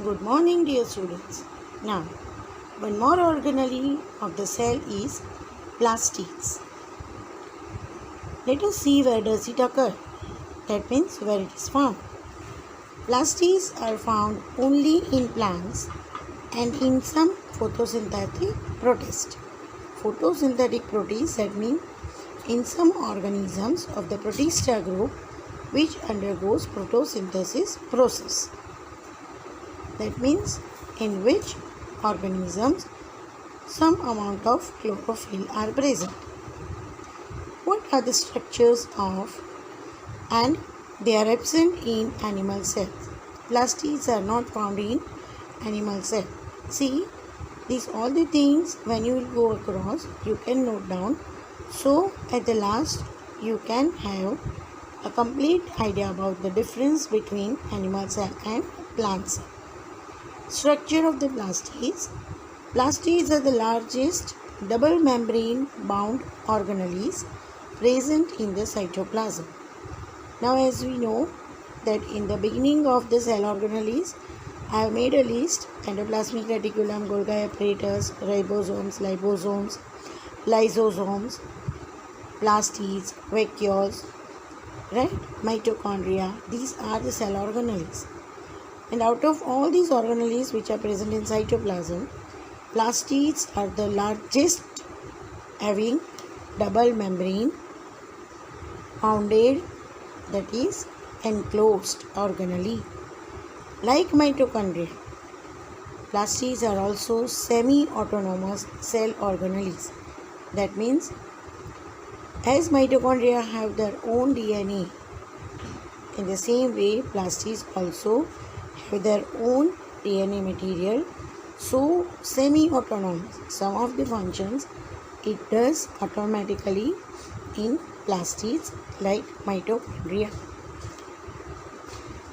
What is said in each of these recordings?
Good morning, dear students. Now, one more organelle of the cell is plastids. Let us see where does it occur. That means where it is found. Plastids are found only in plants and in some photosynthetic protists. Photosynthetic protists, that means in some organisms of the Protista group which undergoes photosynthesis process. That means in which organisms some amount of chlorophyll are present. What are the structures of, and they are absent in animal cells. Plastids are not found in animal cell. See, these all the things when you will go across you can note down, so at the last you can have a complete idea about the difference between animal cell and plant cell. Structure of the plastids. Plastids are the largest double membrane bound organelles present in the cytoplasm. Now, as we know that in the beginning of the cell organelles, I have made a list: endoplasmic reticulum, Golgi apparatus, ribosomes, liposomes, lysosomes, plastids, vacuoles, right? Mitochondria. These are the cell organelles. And out of all these organelles which are present in cytoplasm, plastids are the largest, having double membrane bounded, that is enclosed organelle. Like mitochondria, plastids are also semi-autonomous cell organelles. That means as mitochondria have their own DNA, in the same way plastids also have their own DNA material. So semi-autonomous, some of the functions it does automatically in plastids like mitochondria.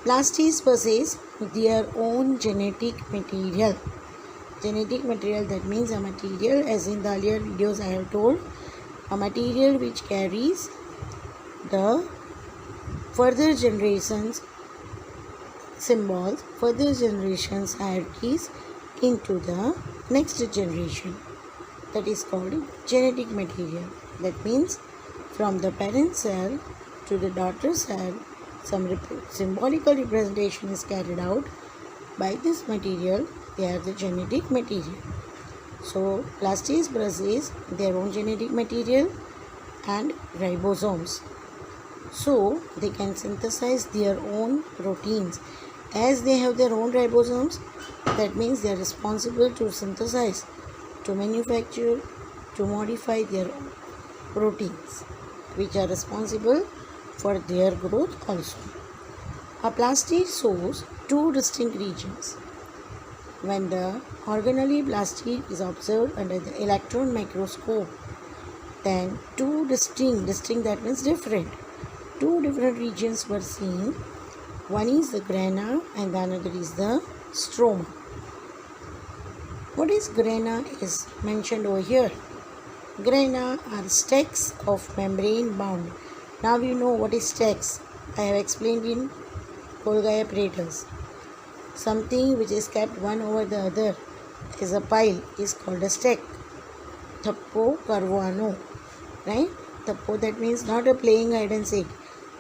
Plastids possess their own genetic material. Genetic material, that means a material, as in the earlier videos I have told, a material which carries the further generations symbols, further generations hierarchies into the next generation. That is called genetic material. That means from the parent cell to the daughter cell, some symbolical representation is carried out by this material. They are the genetic material. So plastids possess their own genetic material and ribosomes. So they can synthesize their own proteins. As they have their own ribosomes, that means they are responsible to synthesize, to manufacture, to modify their proteins, which are responsible for their growth also. A plastid shows two distinct regions. When the organelle plastid is observed under the electron microscope, then two distinct that means different, two different regions were seen. One is the grana and the another is the stroma. What is grana is mentioned over here. Grana are stacks of membrane bound. Now you know what is stacks. I have explained in Golgi apparatus. Something which is kept one over the other is a pile is called a stack. Thappo karvano, right? Thappo, that means not a playing hide and seek,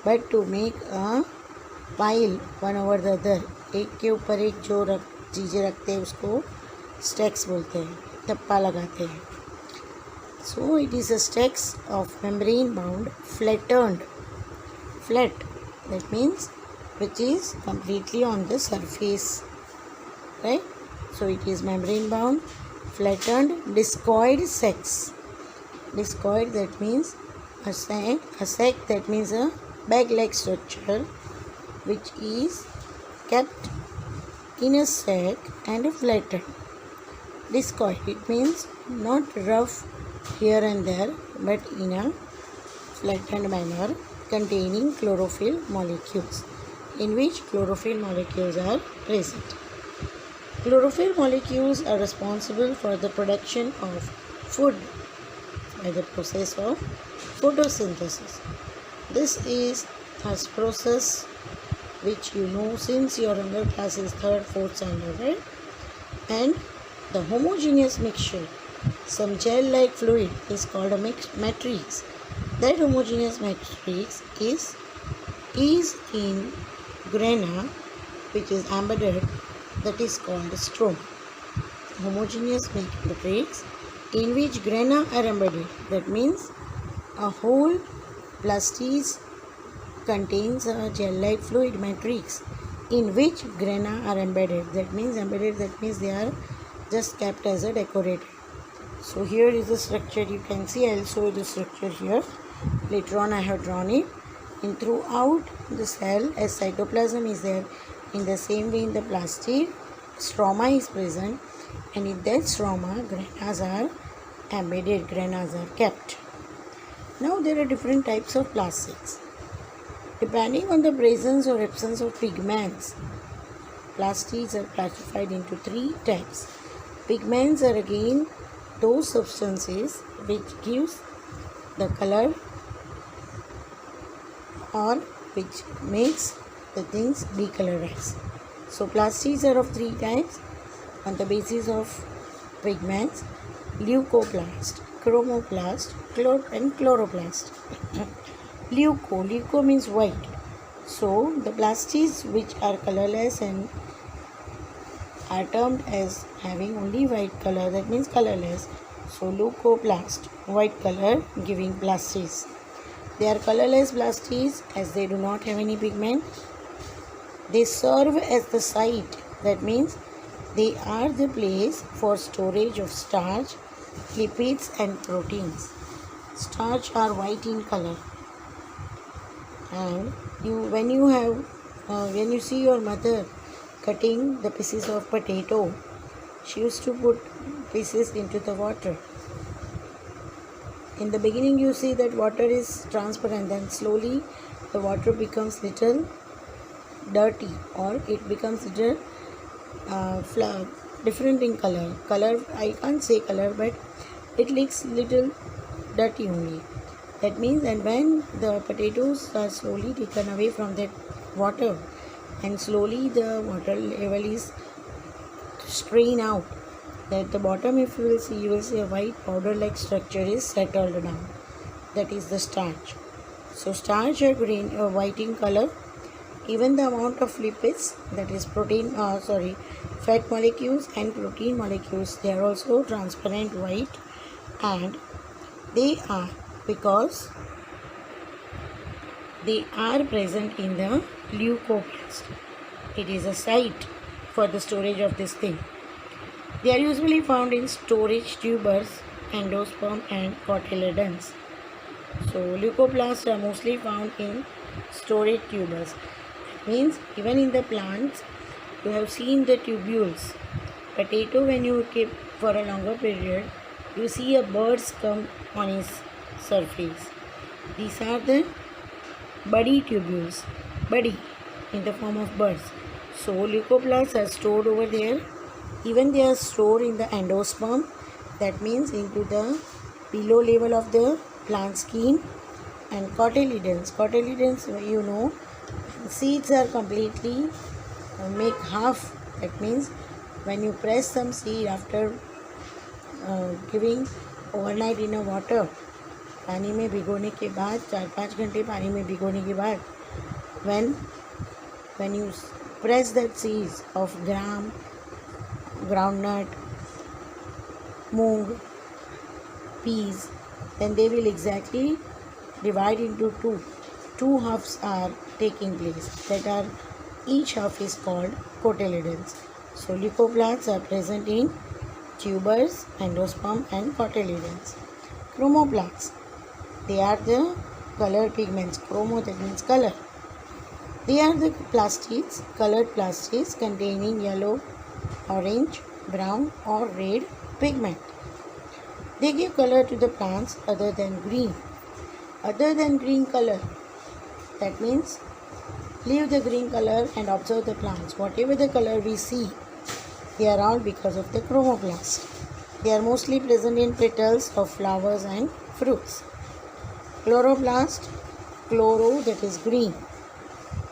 but to make a pile one over the other, एक के ऊपर एक जो चीज़ें रखते हैं उसको stacks बोलते हैं, टप्पा लगाते हैं. So it is a stacks of membrane bound flattened, flat, that means which is completely on the surface, right? So it is membrane bound, flattened, discoid sacs. Discoid, that means a sac, that means a bag-like structure which is kept in a sac and flattened. Discoid, it means not rough here and there, but in a flattened manner, containing chlorophyll molecules, in which chlorophyll molecules are present. Chlorophyll molecules are responsible for the production of food by the process of photosynthesis. This is a process which you know since your younger class is 3rd, 4th standard, right? And the homogeneous mixture, some gel-like fluid, is called a matrix. That homogeneous matrix is in grana, which is embedded, that is called stroma. Homogeneous matrix in which grana are embedded, that means a whole plastis contains a gel-like fluid matrix in which grana are embedded. That means they are just kept as a decorator. So here is the structure, you can see. I will show you the structure here. Later on I have drawn it. And throughout the cell, as cytoplasm is there, in the same way in the plastid, stroma is present, and in that stroma granas are embedded, granas are kept. Now there are different types of plastics. Depending on the presence or absence of pigments, plastids are classified into 3 types. Pigments are again those substances which gives the color or which makes the things decolorize. So plastids are of 3 types on the basis of pigments: leucoplast, chromoplast, and chloroplast. Leuco means white. So the plastids which are colorless and are termed as having only white color, that means colorless. So leucoplast, white color giving plastids. They are colorless plastids as they do not have any pigment. They serve as the site, that means they are the place for storage of starch, lipids and proteins. Starch are white in color, and when you see your mother cutting the pieces of potato, she used to put pieces into the water. In the beginning you see that water is transparent, then slowly the water becomes little dirty, or it becomes little different in color. I can't say color, but it looks little dirty only. That means, and when the potatoes are slowly taken away from that water, and slowly the water level is strained out, at the bottom if you will see a white powder like structure is settled down. That is the starch. So starch are white in color. Even the amount of lipids, that is fat molecules and protein molecules, they are also transparent white, and they are because they are present in the leucoplast. It is a site for the storage of this thing. They are usually found in storage tubers, endosperm and cotyledons. So leucoplasts are mostly found in storage tubers. That means even in the plants you have seen the tubules. Potato, when you keep for a longer period, you see a birds come on its surface. These are the buddy tubules, buddy in the form of birds. So leucoplasts are stored over there. Even they are stored in the endosperm, that means into the below level of the plant skin, and cotyledons. Cotyledons, you know, seeds are completely make half. That means when you press some seed after giving overnight in a water, पानी में भिगोने के बाद 4-5 घंटे पानी में भिगोने के बाद, when you press that seeds of gram, groundnut, moong, peas, then they will exactly divide into two. Two halves are taking place. That are, each half is called cotyledons. So leucoplasts are present in tubers, endosperm and cotyledons. Chromoplasts, they are the color pigments. Chromo, that means color. They are the plastids, colored plastids containing yellow, orange, brown or red pigment. They give color to the plants other than green. Other than green color, that means leave the green color and observe the plants. Whatever the color we see, they are all because of the chromoplast. They are mostly present in petals of flowers and fruits. Chloroplast, chloro, that is green.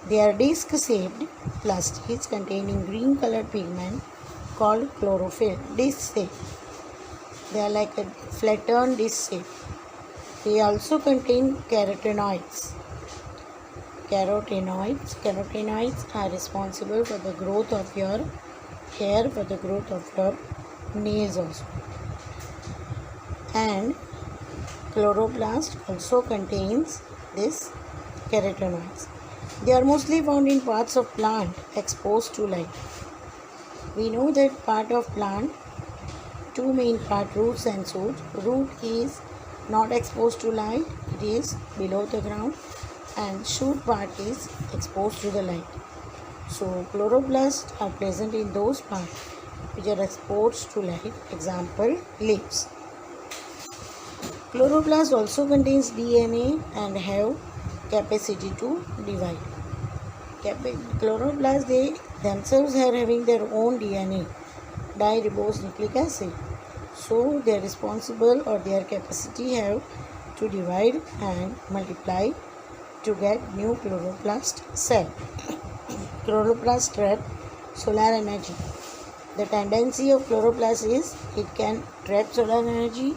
They are disc-shaped plastids containing green colored pigment called chlorophyll. Disc shape. They are like a flattened disc shape. They also contain carotenoids. Carotenoids are responsible for the growth of your hair, for the growth of your nails also. And chloroplast also contains this carotenoids. They are mostly found in parts of plant exposed to light. We know that part of plant, two main parts, roots and shoots. Root is not exposed to light, it is below the ground, and shoot part is exposed to the light. So chloroplasts are present in those parts which are exposed to light. Example, leaves. Chloroplast also contains DNA and have capacity to divide. Chloroplasts, they themselves are having their own DNA, diribonucleic acid. So they are responsible, or their capacity have to divide and multiply to get new chloroplast cell. Chloroplast trap solar energy. The tendency of chloroplast is it can trap solar energy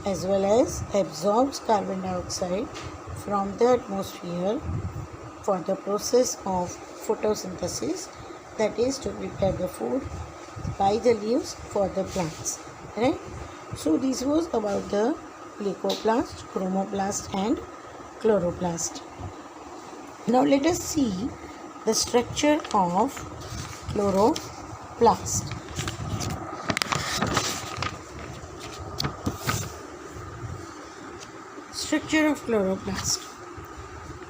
as well as absorbs carbon dioxide from the atmosphere for the process of photosynthesis, that is to prepare the food by the leaves for the plants. Right? So this was about the leucoplast, chromoplast and chloroplast. Now let us see the structure of chloroplast. Structure of chloroplast.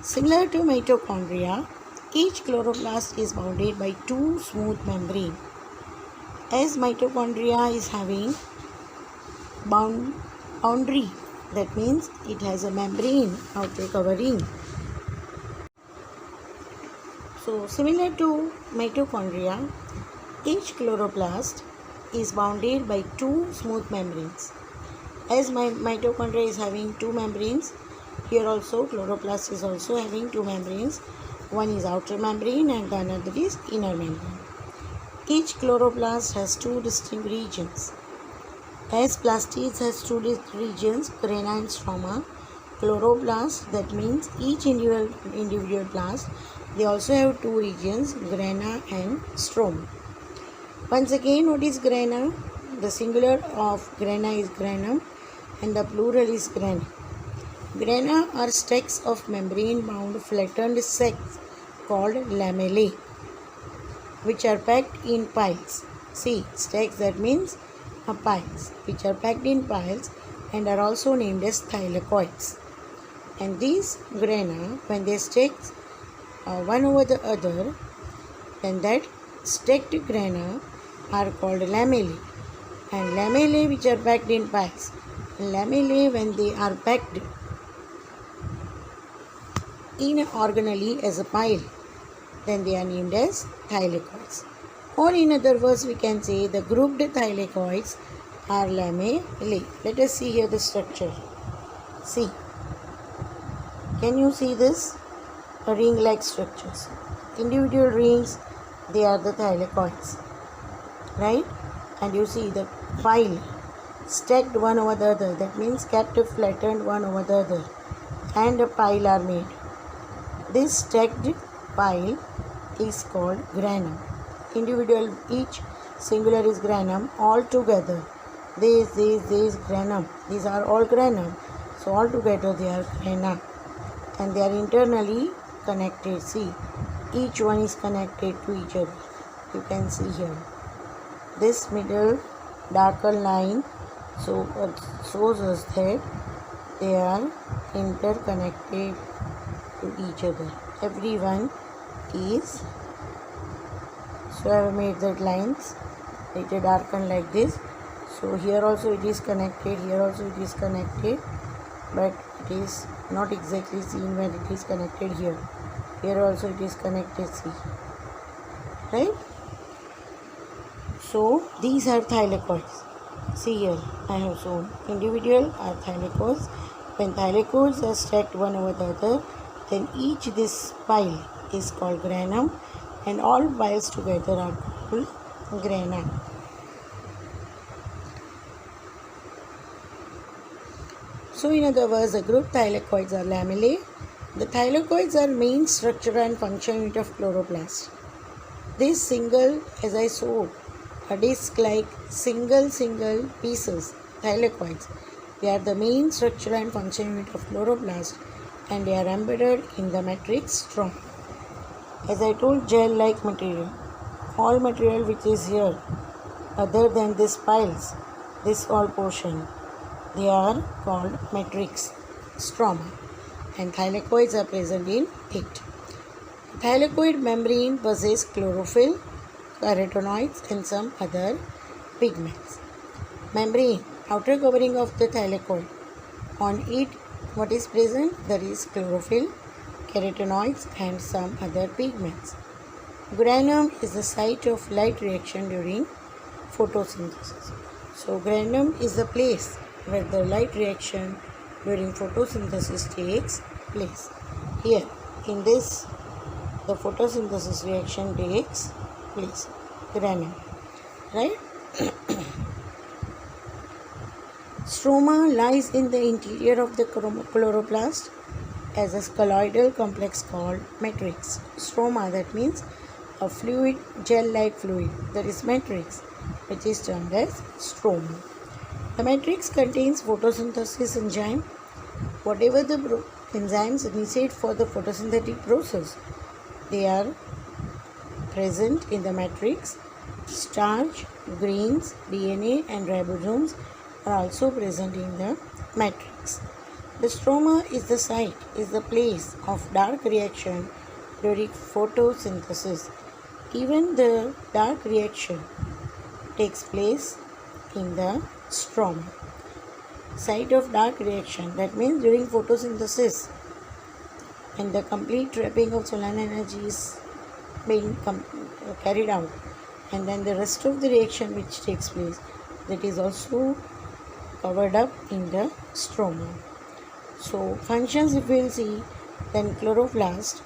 Similar to mitochondria, each chloroplast is bounded by two smooth membranes. As mitochondria is having boundary, that means it has a membrane outer covering. So similar to mitochondria, each chloroplast is bounded by two smooth membranes. As mitochondria is having two membranes, here also chloroplast is also having two membranes. One is outer membrane and the another is inner membrane. Each chloroplast has two distinct regions. As plastids has two distinct regions, grana and stroma, chloroplast, that means each individual plast, they also have two regions, grana and stroma. Once again, what is grana? The singular of grana is granum and the plural is grana. Grana are stacks of membrane-bound flattened sacs called lamellae, which are packed in piles. See, stacks, that means piles, which are packed in piles and are also named as thylakoids. And these grana, when they stack one over the other, then that stacked grana are called lamellae. And lamellae, which are packed in piles, lamellae, when they are packed in organally as a pile, then they are named as thylakoids. Or in other words, we can say the grouped thylakoids are lamellae. Let us see here the structure. See, can you see this? Ring-like structures. Individual rings, they are the thylakoids, right? And you see the pile stacked one over the other, that means kept flattened one over the other, and a pile are made. This stacked pile is called granum. Individual, each singular is granum. All together, this granum, these are all granum. So all together they are grana, and they are internally connected. See, each one is connected to each other. You can see here this middle darker line shows us that they are interconnected to each other. Everyone is, so I have made that lines little darkened like this. So here also it is connected, here also it is connected, but it is not exactly seen when it is connected here. Here also it is connected, see, right? So these are thylakoids. See here, I have shown individual are thylakoids. When thylakoids are stacked one over the other, then each this pile is called granum, and all piles together are called grana. So in other words, the group thylakoids are lamellae. The thylakoids are main structure and function unit of chloroplast. This single, as I showed, a disc-like single pieces, thylakoids. They are the main structure and function unit of chloroplast, and they are embedded in the matrix stroma. As I told, gel-like material. All material which is here, other than this piles, this all portion, they are called matrix stroma, and thylakoids are present in it. Thylakoid membrane possesses chlorophyll, carotenoids, and some other pigments. Membrane, outer covering of the thylakoid. On it, what is present? There is chlorophyll, carotenoids, and some other pigments. Granum is the site of light reaction during photosynthesis. So, granum is the place where the light reaction during photosynthesis takes place. Here, in this, the photosynthesis reaction takes place. Granum, right? Stroma lies in the interior of the chloroplast as a colloidal complex called matrix. Stroma, that means a fluid, gel-like fluid. There is matrix, which is termed as stroma. The matrix contains photosynthesis enzyme. Whatever the enzymes needed for the photosynthetic process, they are present in the matrix. Starch, grains, DNA, and ribosomes are also present in the matrix. The stroma is the site, is the place of dark reaction during photosynthesis. Even the dark reaction takes place in the stroma. Site of dark reaction, that means during photosynthesis, when the complete trapping of solar energy is being carried out, and then the rest of the reaction which takes place, that is also covered up in the stroma. So functions, if we will see, then chloroplast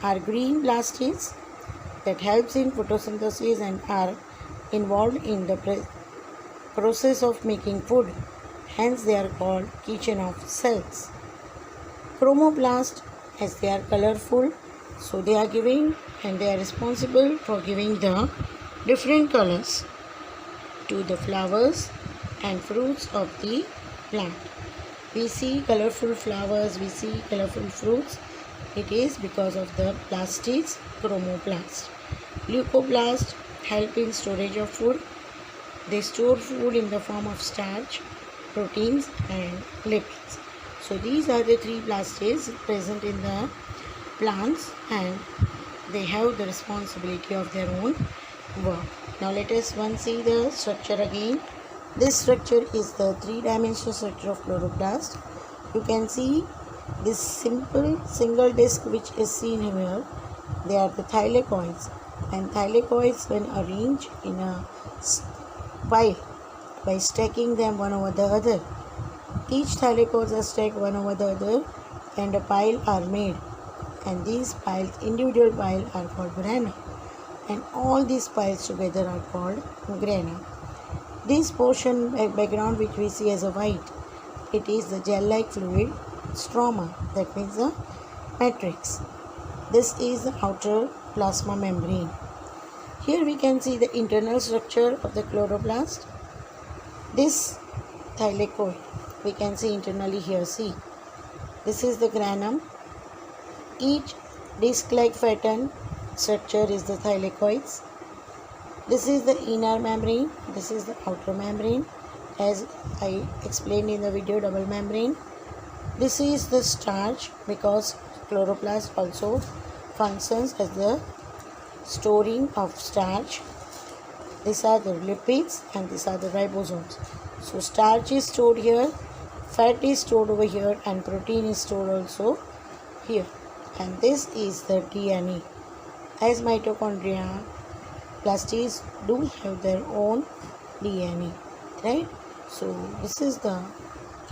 are green plastids that helps in photosynthesis and are involved in the process of making food. Hence they are called kitchen of cells. Chromoplast, as they are colorful, so they are giving and they are responsible for giving the different colors to the flowers and fruits of the plant. We see colorful flowers, we see colorful fruits. It is because of the plastids, chromoplast. Leucoplast help in storage of food. They store food in the form of starch, proteins, and lipids. So these are the three plastids present in the plants, and they have the responsibility of their own work. Now let us once see the structure again. This structure is the three-dimensional structure of chloroplast. You can see this simple single disc which is seen here. They are the thylakoids, and thylakoids, when arranged in a pile by stacking them one over the other, each thylakoids are stacked one over the other and a pile are made, and these piles, individual piles, are called grana, and all these piles together are called grana. This portion background which we see as a white, it is the gel-like fluid stroma, that means the matrix. This is the outer plasma membrane. Here we can see the internal structure of the chloroplast. This thylakoid we can see internally here. See, this is the granum. Each disc-like pattern structure is the thylakoids. This is the inner membrane. This is the outer membrane, as I explained in the video, double membrane. This is the starch, because chloroplast also functions as the storing of starch. These are the lipids and these are the ribosomes. So starch is stored here, fat is stored over here, and protein is stored also here. And this is the DNA. As mitochondria, plastids do have their own DNA, right? So this is the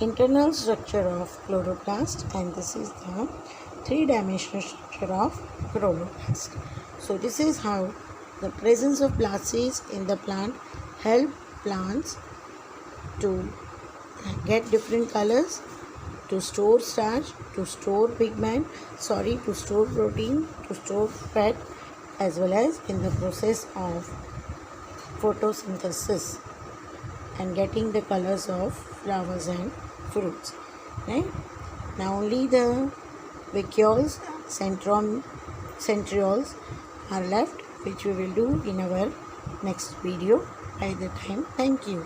internal structure of chloroplast, and this is the three-dimensional structure of chloroplast. So this is how the presence of blasts in the plant help plants to get different colors, to store starch, to store pigment, to store protein, to store fat, as well as in the process of photosynthesis and getting the colors of flowers and fruits. Right? Now only the vacuoles, centrioles are left, which we will do in our next video. By the time, thank you.